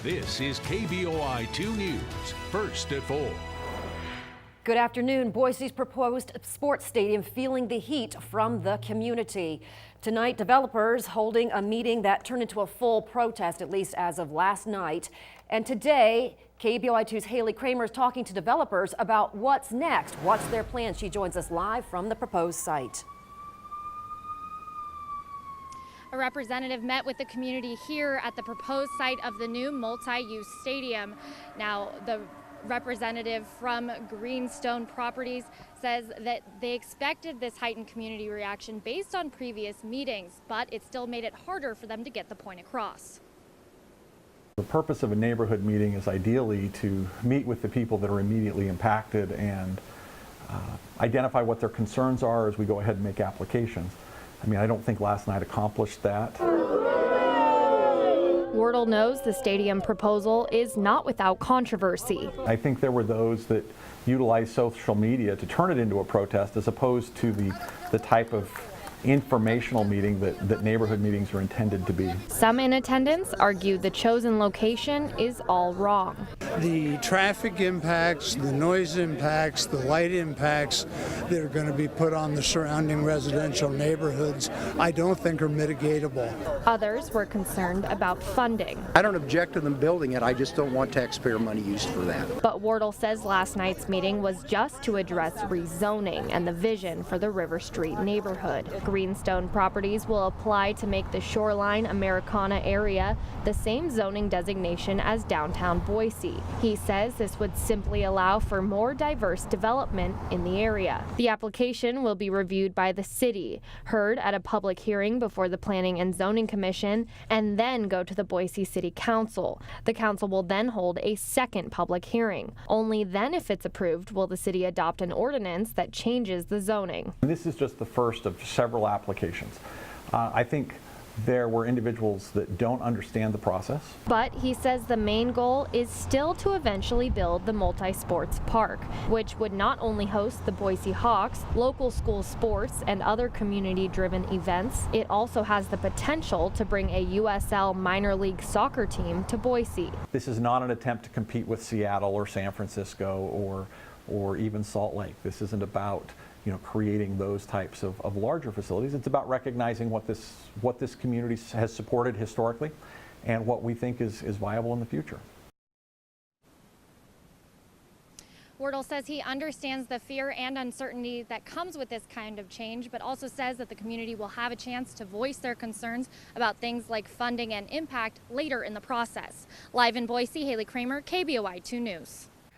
This is KBOI 2 News, first at 4. Good afternoon. Boise's proposed sports stadium feeling the heat from the community. Tonight, developers holding a meeting that turned into a full protest, at least as of last night. And today, KBOI 2's Haley Kramer is talking to developers about what's next. What's their plan? She joins us live from the proposed site. A representative met with the community here at the proposed site of the new multi-use stadium. Now, the representative from Greenstone Properties says that they expected this heightened community reaction based on previous meetings, but it still made it harder for them to get the point across. The purpose of a neighborhood meeting is ideally to meet with the people that are immediately impacted and identify what their concerns are as we go ahead and make applications. I mean, I don't think last night accomplished that. Wardle knows the stadium proposal is not without controversy. I think there were those that utilized social media to turn it into a protest as opposed to the type of informational meeting that neighborhood meetings are intended to be. Some in attendance argued the chosen location is all wrong. The traffic impacts, the noise impacts, the light impacts that are going to be put on the surrounding residential neighborhoods, I don't think are mitigatable. Others were concerned about funding. I don't object to them building it, I just don't want taxpayer money used for that. But Wardle says last night's meeting was just to address rezoning and the vision for the River Street neighborhood. Greenstone Properties will apply to make the Shoreline Americana area the same zoning designation as downtown Boise. He says this would simply allow for more diverse development in the area. The application will be reviewed by the city, heard at a public hearing before the Planning and Zoning Commission, and then go to the Boise City Council. The council will then hold a second public hearing. Only then, if it's approved, will the city adopt an ordinance that changes the zoning. This is just the first of several applications. I think there were individuals that don't understand the process. But he says the main goal is still to eventually build the multi-sports park, which would not only host the Boise Hawks, local school sports, and other community-driven events, it also has the potential to bring a USL minor league soccer team to Boise. This is not an attempt to compete with Seattle or San Francisco or even Salt Lake. This isn't about creating those types of larger facilities. It's about recognizing what this community has supported historically and what we think is viable in the future. Wardle says he understands the fear and uncertainty that comes with this kind of change, but also says that the community will have a chance to voice their concerns about things like funding and impact later in the process. Live in Boise, Haley Kramer, KBOI 2 News.